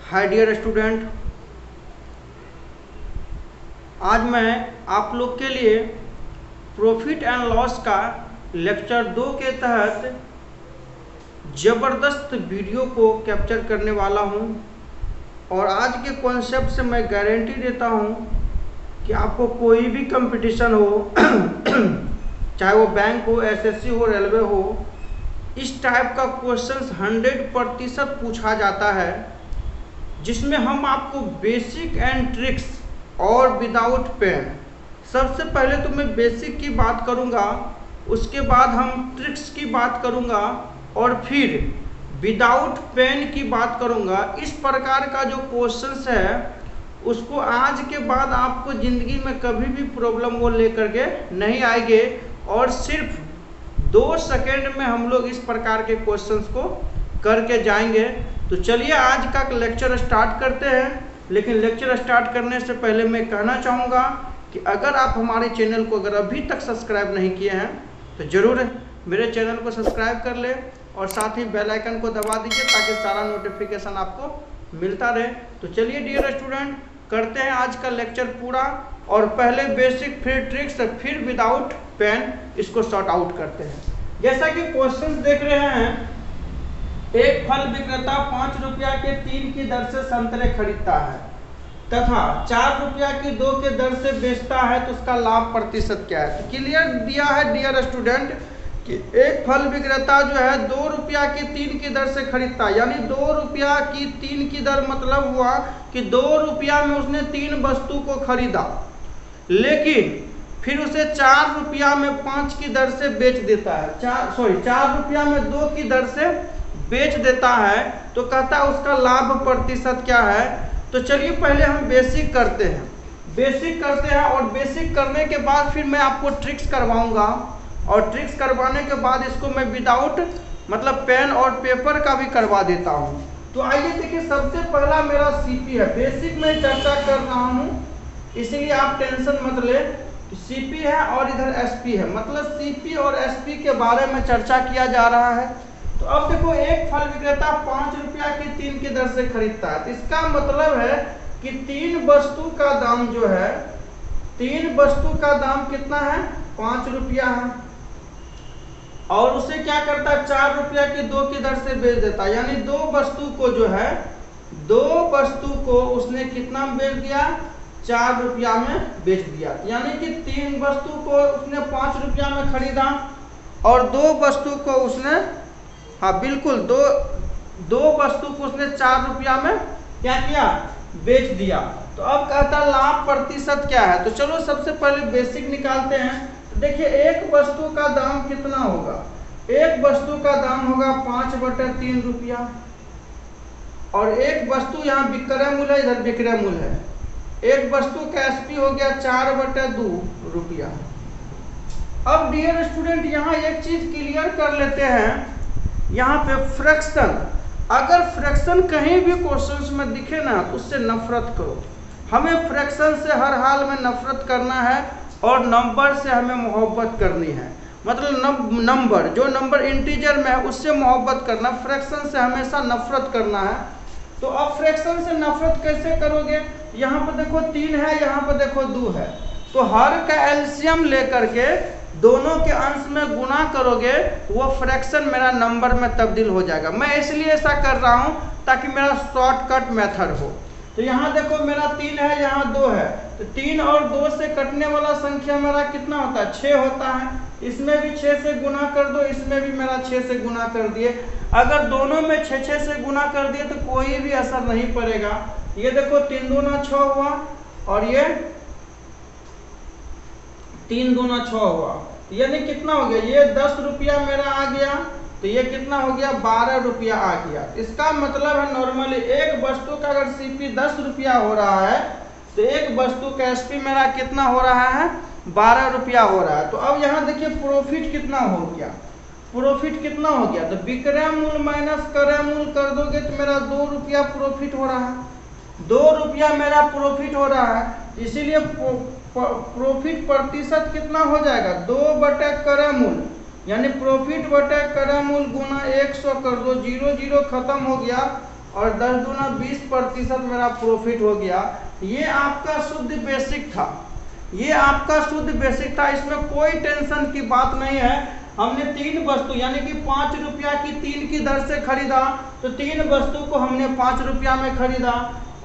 Hi dear student, आज मैं आप लोग के लिए प्रॉफिट एंड लॉस का लेक्चर 2 के तहत ज़बरदस्त वीडियो को कैप्चर करने वाला हूं। और आज के कॉन्सेप्ट से मैं गारंटी देता हूं कि आपको कोई भी कंपटीशन हो चाहे वो बैंक हो, एसएससी हो, रेलवे हो, इस टाइप का क्वेश्चंस 100% पूछा जाता है, जिसमें हम आपको बेसिक एंड ट्रिक्स और विदाउट पेन, सबसे पहले तो मैं बेसिक की बात करूंगा, उसके बाद हम ट्रिक्स की बात करूंगा और फिर विदाउट पेन की बात करूंगा। इस प्रकार का जो क्वेश्चंस है उसको आज के बाद आपको ज़िंदगी में कभी भी प्रॉब्लम वो लेकर के नहीं आएंगे और सिर्फ 2 सेकेंड में हम लोग इस प्रकार के क्वेश्चंस को करके जाएंगे। तो चलिए आज का लेक्चर स्टार्ट करते हैं। लेकिन लेक्चर स्टार्ट करने से पहले मैं कहना चाहूँगा कि अगर आप हमारे चैनल को अगर अभी तक सब्सक्राइब नहीं किए हैं तो ज़रूर मेरे चैनल को सब्सक्राइब कर ले और साथ ही बेल आइकन को दबा दीजिए ताकि सारा नोटिफिकेशन आपको मिलता रहे। तो चलिए डियर स्टूडेंट, करते हैं आज का लेक्चर पूरा, और पहले बेसिक फिर ट्रिक्स फिर विदाउट पेन इसको सॉर्ट आउट करते हैं। जैसा कि क्वेश्चन देख रहे हैं, एक फल विक्रेता 5 रुपया के 3 की दर से संतरे खरीदता है तथा 4 रुपया की 2 के दर से बेचता है, तो उसका लाभ प्रतिशत क्या है। तो क्लियर दिया है डियर स्टूडेंट कि एक फल विक्रेता जो है 2 रुपया की 3 की दर से खरीदता है, यानी 2 रुपया की 3 की दर मतलब हुआ कि 2 रुपया में उसने 3 वस्तु को खरीदा, लेकिन फिर उसे 4 रुपया में 5 की दर से बेच देता है, 4 रुपया में 2 की दर से बेच देता है, तो कहता है उसका लाभ प्रतिशत क्या है। तो चलिए पहले हम बेसिक करते हैं और बेसिक करने के बाद फिर मैं आपको ट्रिक्स करवाऊंगा, और ट्रिक्स करवाने के बाद इसको मैं विदाउट मतलब पेन और पेपर का भी करवा देता हूं। तो आइए देखिए, सबसे पहला मेरा सीपी है, बेसिक में चर्चा कर रहा हूं, इसलिए आप टेंशन मत ले। सीपी है और इधर एसपी है, मतलब सीपी और एसपी के बारे में चर्चा किया जा रहा है। तो अब देखो, एक फल विक्रेता 5 रुपया की 3 की दर से खरीदता है, तो इसका मतलब है कि 3 वस्तु का दाम जो है, 3 वस्तु का दाम कितना है, 5 रुपया है, और उसे क्या करता है 4 रुपया की 2 की दर से बेच देता है, यानी 2 वस्तु को जो है 2 वस्तु को उसने कितना में बेच दिया, 4 रुपया में बेच दिया। यानी कि 3 वस्तु को उसने 5 रुपया में खरीदा और 2 वस्तु को उसने, हाँ बिल्कुल, दो वस्तु को उसने 4 रुपया में क्या किया, बेच दिया। तो अब कहता लाभ प्रतिशत क्या है। तो चलो सबसे पहले बेसिक निकालते हैं। तो देखिए, एक वस्तु का दाम कितना होगा, एक वस्तु का दाम होगा 5/3 रुपया, और एक वस्तु यहाँ विक्रय मूल्य है, इधर विक्रय मूल्य है, एक वस्तु का एसपी हो गया 4/2 रुपया। अब डियर स्टूडेंट, यहाँ एक चीज क्लियर कर लेते हैं, यहाँ पे फ्रैक्शन, अगर फ्रैक्शन कहीं भी क्वेश्चंस में दिखे ना तो उससे नफरत करो। हमें फ्रैक्शन से हर हाल में नफरत करना है और नंबर से हमें मोहब्बत करनी है। मतलब नंबर, जो नंबर इंटीजर में है उससे मोहब्बत करना, फ्रैक्शन से हमेशा नफरत करना है। तो अब फ्रैक्शन से नफरत कैसे करोगे, यहाँ पर देखो 3 है, यहाँ पर देखो 2 है, तो हर का एलसीएम लेकर के दोनों के अंश में गुना करोगे, वो फ्रैक्शन मेरा नंबर में तब्दील हो जाएगा। मैं इसलिए ऐसा कर रहा हूँ ताकि मेरा शॉर्टकट मेथड हो। तो यहाँ देखो मेरा 3 है, यहाँ 2 है, तो 3 और 2 से कटने वाला संख्या मेरा कितना होता है, 6 होता है। इसमें भी 6 से गुना कर दो, इसमें भी मेरा 6 से गुना कर दिए। अगर दोनों में 6 से गुना कर दिए तो कोई भी असर नहीं पड़ेगा। ये देखो 3 दूना 6 हुआ, और ये 3 दूना 6 हुआ, यानी कितना हो गया, ये 10 रुपया मेरा आ गया, तो ये कितना हो गया, 12 रुपया आ गया। इसका मतलब है नॉर्मली एक वस्तु का अगर सीपी 10 रुपया हो रहा है तो एक वस्तु का एसपी मेरा कितना हो रहा है, 12 रुपया हो रहा है। तो अब यहाँ देखिए प्रॉफिट कितना हो गया, प्रॉफिट कितना हो गया, तो विक्रय मूल्य माइनस क्रय मूल्य कर दोगे तो मेरा 2 रुपया प्रॉफिट हो रहा है, 2 रुपया मेरा प्रॉफिट हो रहा है। इसीलिए प्रॉफिट प्रतिशत कितना हो जाएगा, 2/क्रय मूल्य, यानी प्रॉफिट बटे क्रय मूल्य गुना 100 कर दो, 0 0 खत्म हो गया, और 10 दूना 20% मेरा प्रॉफिट हो गया। ये आपका शुद्ध बेसिक था, ये आपका शुद्ध बेसिक था, इसमें कोई टेंशन की बात नहीं है। हमने 3 वस्तु यानी कि 5 रुपया की 3 की दर से खरीदा, तो 3 वस्तु को हमने 5 रुपया में खरीदा,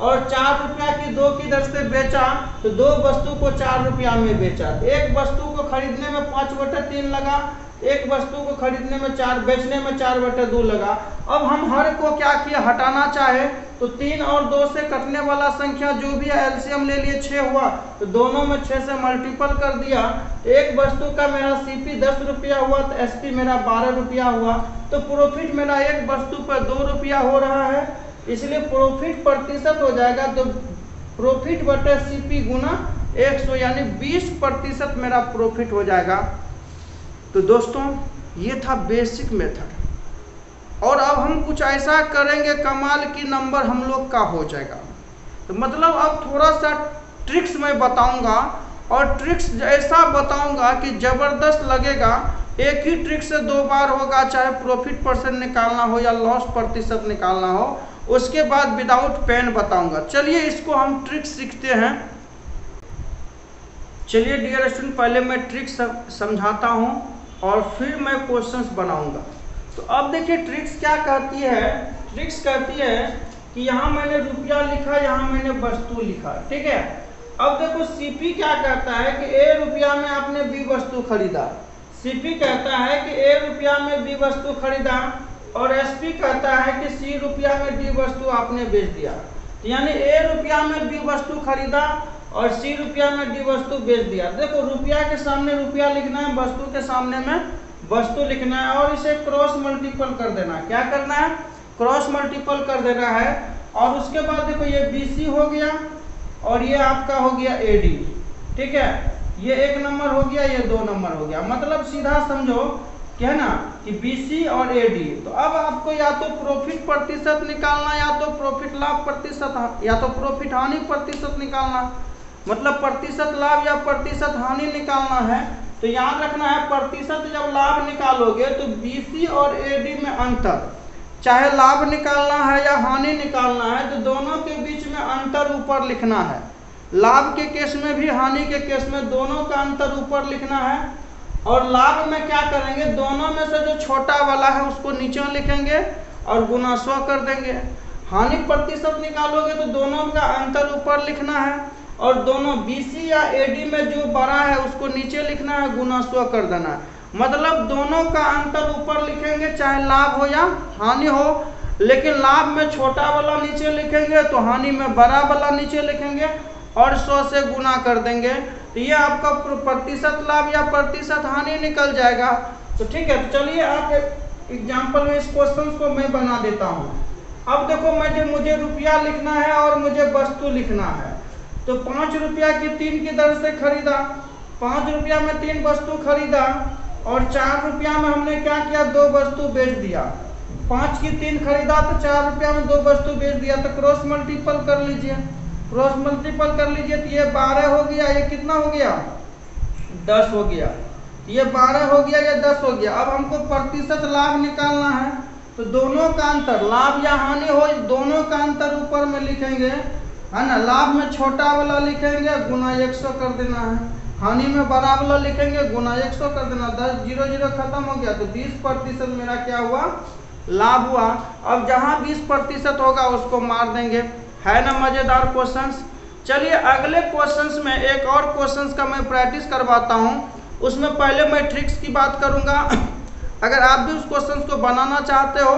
और 4 रुपया की 2 की दर से बेचा, तो 2 वस्तु को 4 रुपया में बेचा। एक वस्तु को खरीदने में 5/3 लगा, एक वस्तु को खरीदने में 4, बेचने में 4/2 लगा। अब हम हर को क्या किया, हटाना चाहे तो 3 और 2 से कटने वाला संख्या जो भी है एलसीएम ले लिए, 6 हुआ, तो दोनों में 6 से मल्टीपल कर दिया। एक वस्तु का मेरा सीपी 10 रुपया हुआ, तो एसपी मेरा 12 रुपया हुआ, तो प्रॉफिट मेरा एक वस्तु पर 2 रुपया हो रहा है, इसलिए प्रॉफिट प्रतिशत हो जाएगा तो प्रॉफिट बटे सीपी गुना 100 यानी 20% मेरा प्रॉफिट हो जाएगा। तो दोस्तों ये था बेसिक मेथड, और अब हम कुछ ऐसा करेंगे कमाल की नंबर हम लोग का हो जाएगा। तो मतलब अब थोड़ा सा ट्रिक्स मैं बताऊंगा, और ट्रिक्स ऐसा बताऊंगा कि ज़बरदस्त लगेगा। एक ही ट्रिक से 2 बार होगा, चाहे प्रॉफिट परसेंट निकालना हो या लॉस प्रतिशत निकालना हो। उसके बाद विदाउट पेन बताऊंगा। चलिए इसको हम ट्रिक सीखते हैं। चलिए डियर स्टूडेंट, पहले मैं ट्रिक समझाता हूं और फिर मैं क्वेश्चंस बनाऊंगा। तो अब देखिए ट्रिक्स क्या कहती है। ट्रिक्स कहती है कि यहाँ मैंने रुपया लिखा, यहाँ मैंने वस्तु लिखा, ठीक है। अब देखो सीपी क्या कहता है कि ए रुपया में आपने बी वस्तु खरीदा। सीपी कहता है कि ए रुपया में बी वस्तु खरीदा, और एसपी कहता है कि सी रुपया में डी वस्तु आपने बेच दिया। तो यानी ए रुपया में बी वस्तु खरीदा और सी रुपया में डी वस्तु बेच दिया। देखो रुपया के सामने रुपया लिखना है, वस्तु के सामने में वस्तु लिखना है, और इसे क्रॉस मल्टीपल कर देना है। क्या करना है, क्रॉस मल्टीपल कर देना है। और उसके बाद देखो ये बीसी हो गया और ये आपका हो गया एडी, ठीक है। ये 1 नंबर हो गया, ये 2 नंबर हो गया। मतलब सीधा समझो कि है ना कि बीसी और एडी। तो अब आपको या तो प्रॉफिट प्रतिशत निकालना, या तो प्रॉफिट लाभ प्रतिशत, या तो प्रॉफिट हानि प्रतिशत निकालना, मतलब प्रतिशत लाभ या प्रतिशत हानि निकालना है। तो याद रखना है प्रतिशत जब लाभ निकालोगे तो बीसी और एडी में अंतर, चाहे लाभ निकालना है या हानि निकालना है, तो दोनों के बीच में अंतर ऊपर लिखना है। लाभ के केस में भी हानि के केस में दोनों का अंतर ऊपर लिखना है। और लाभ में क्या करेंगे, दोनों में से जो छोटा वाला है उसको नीचे लिखेंगे और गुना 100 कर देंगे। हानि प्रतिशत निकालोगे तो दोनों का अंतर ऊपर लिखना है, और दोनों बीसी या एडी में जो बड़ा है उसको नीचे लिखना है, गुना 100 कर देना है। मतलब दोनों का अंतर ऊपर लिखेंगे चाहे लाभ हो या हानि हो, लेकिन लाभ में छोटा वाला नीचे लिखेंगे तो हानि में बड़ा वाला नीचे लिखेंगे और 100 से गुना कर देंगे। तो ये आपका प्रतिशत लाभ या प्रतिशत हानि निकल जाएगा। तो ठीक है, तो चलिए आप एग्जाम्पल में इस क्वेश्चन को मैं बना देता हूँ। अब देखो मुझे रुपया लिखना है और मुझे वस्तु लिखना है। तो 5 रुपया की 3 की दर से खरीदा, 5 रुपया में 3 वस्तु खरीदा, और 4 रुपया में हमने क्या किया, 2 वस्तु बेच दिया। 5 की 3 खरीदा तो 4 रुपया में 2 वस्तु बेच दिया। तो क्रॉस मल्टीपल कर लीजिए, क्रॉस मल्टीपल कर लीजिए। तो ये 12 हो गया, ये कितना हो गया, 10 हो गया। ये 12 हो गया, ये 10 हो गया। अब हमको प्रतिशत लाभ निकालना है, तो दोनों का अंतर, लाभ या हानि हो, दोनों का अंतर ऊपर में लिखेंगे, है ना। लाभ में छोटा वाला लिखेंगे, गुना 100 कर देना है। हानि में बड़ा वाला लिखेंगे, गुना 100 कर देना। 10 0 0 खत्म हो गया। तो 20% मेरा क्या हुआ, लाभ हुआ। अब जहाँ 20% होगा उसको मार देंगे। है ना मजेदार क्वेश्चंस। चलिए अगले क्वेश्चंस में एक और क्वेश्चंस का मैं प्रैक्टिस करवाता हूँ। उसमें पहले मैं ट्रिक्स की बात करूँगा। अगर आप भी उस क्वेश्चंस को बनाना चाहते हो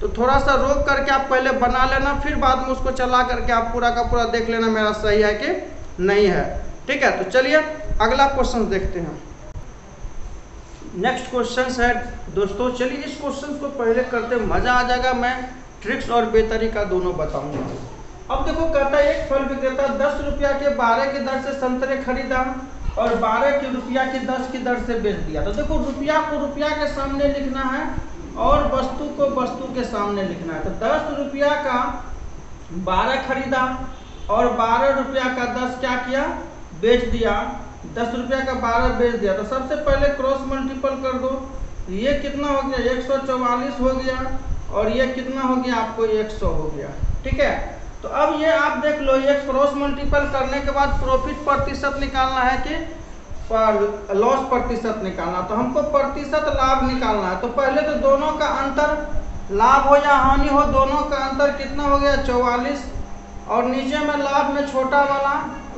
तो थोड़ा सा रोक करके आप पहले बना लेना, फिर बाद में उसको चला करके आप पूरा का पूरा देख लेना मेरा सही है कि नहीं है। ठीक है, तो चलिए अगला क्वेश्चन देखते हैं। नेक्स्ट क्वेश्चन है दोस्तों, चलिए इस क्वेश्चन को पहले करते, मजा आ जाएगा। मैं ट्रिक्स और बेतरीका दोनों बताऊंगा। अब देखो कहता है एक फल विक्रेता 10 रुपया के 12 की दर से संतरे खरीदा और 12 की रुपया की 10 की दर से बेच दिया। तो देखो रुपया को रुपया के सामने लिखना है और वस्तु को वस्तु के सामने लिखना है। तो 10 रुपया का 12 खरीदा और 12 रुपया का 10 क्या किया, बेच दिया। 10 रुपया का 12 बेच दिया। तो सबसे पहले क्रॉस मल्टीपल कर दो। ये कितना हो गया, 144 हो गया। और ये कितना हो गया आपको 100 हो गया। ठीक है, तो अब ये आप देख लो, ये क्रॉस मल्टीपल करने के बाद प्रॉफिट प्रतिशत निकालना है कि लॉस प्रतिशत निकालना। तो हमको प्रतिशत लाभ निकालना है। तो पहले तो दोनों का अंतर, लाभ हो या हानि हो, दोनों का अंतर कितना हो गया 44, और नीचे में लाभ में छोटा वाला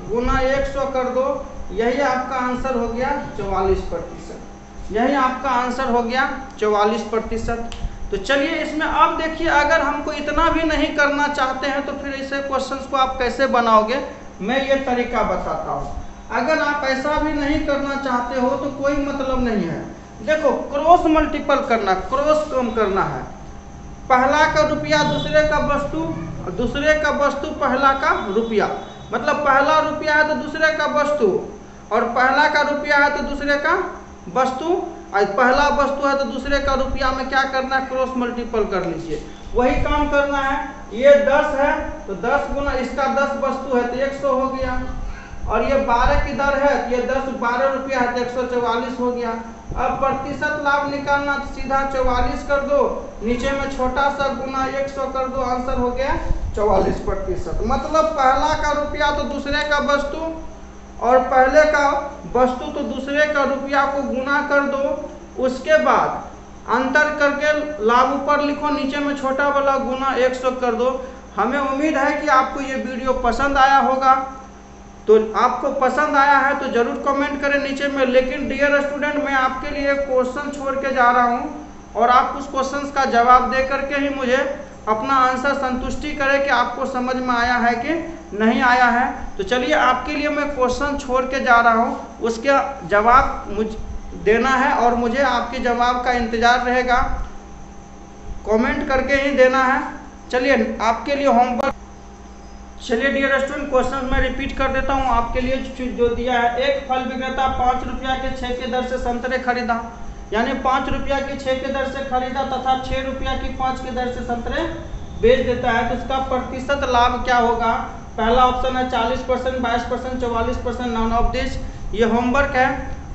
गुना 100 कर दो, यही आपका आंसर हो गया 44%। यही आपका आंसर हो गया 44%। तो चलिए इसमें अब देखिए, अगर हमको इतना भी नहीं करना चाहते हैं तो फिर ऐसे क्वेश्चंस को आप कैसे बनाओगे, मैं ये तरीका बताता हूँ। अगर आप ऐसा भी नहीं करना चाहते हो तो कोई मतलब नहीं है। देखो, क्रॉस मल्टीपल करना, क्रॉस कम करना है। पहला का रुपया दूसरे का वस्तु, दूसरे का वस्तु पहला का रुपया, मतलब पहला रुपया है तो दूसरे का वस्तु, और पहला का रुपया है तो दूसरे का वस्तु, और पहला वस्तु है तो दूसरे का रुपया में क्या करना है, क्रॉस मल्टीपल कर लीजिए। वही काम करना है। ये 10 है तो 10 गुना इसका 10 वस्तु है तो 100 हो गया, और ये 12 की दर है तो ये 12 रुपया है तो 144 हो गया। अब प्रतिशत लाभ निकालना तो सीधा 44 कर दो, नीचे में छोटा सा गुना 100 कर दो, आंसर हो गया 44%। मतलब पहला का रुपया तो दूसरे का वस्तु, और पहले का वस्तु तो दूसरे का रुपया को गुना कर दो, उसके बाद अंतर करके लाभ ऊपर लिखो, नीचे में छोटा वाला गुना 100 कर दो। हमें उम्मीद है कि आपको ये वीडियो पसंद आया होगा। तो आपको पसंद आया है तो जरूर कमेंट करें नीचे में। लेकिन डियर स्टूडेंट, मैं आपके लिए क्वेश्चन छोड़ के जा रहा हूँ, और आप उस क्वेश्चन का जवाब दे करके ही मुझे अपना आंसर संतुष्टि करें कि आपको समझ में आया है कि नहीं आया है। तो चलिए, आपके लिए मैं क्वेश्चन छोड़ के जा रहा हूँ, उसका जवाब मुझे देना है, और मुझे आपके जवाब का इंतज़ार रहेगा। कमेंट करके ही देना है। चलिए, आपके लिए होमवर्क, चलिए डियर स्टूडेंट, क्वेश्चन मैं रिपीट कर देता हूँ आपके लिए जो दिया है। एक फल विक्रेता 5 रुपया के 6 के दर से संतरे खरीदा, यानी 5 रुपया की 6 के दर से खरीदा तथा 6 रुपया की 5 के दर से संतरे बेच देता है, तो इसका प्रतिशत लाभ क्या होगा। पहला ऑप्शन है 40%, 22%, 44%, नॉन ऑफ दिस। ये होमवर्क है,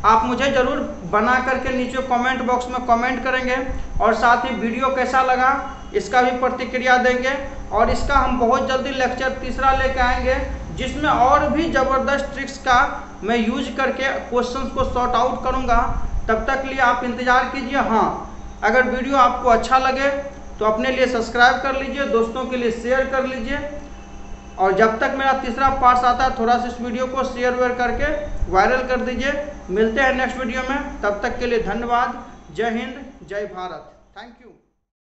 आप मुझे जरूर बना करके नीचे कमेंट बॉक्स में कमेंट करेंगे, और साथ ही वीडियो कैसा लगा इसका भी प्रतिक्रिया देंगे। और इसका हम बहुत जल्दी लेक्चर तीसरा लेके आएंगे, जिसमें और भी ज़बरदस्त ट्रिक्स का मैं यूज करके क्वेश्चंस को सॉर्ट आउट करूंगा। तब तक लिए आप इंतज़ार कीजिए। हाँ, अगर वीडियो आपको अच्छा लगे तो अपने लिए सब्सक्राइब कर लीजिए, दोस्तों के लिए शेयर कर लीजिए, और जब तक मेरा तीसरा पार्ट आता है थोड़ा सा इस वीडियो को शेयर वेयर करके वायरल कर दीजिए। मिलते हैं नेक्स्ट वीडियो में, तब तक के लिए धन्यवाद। जय हिंद, जय भारत, थैंक यू।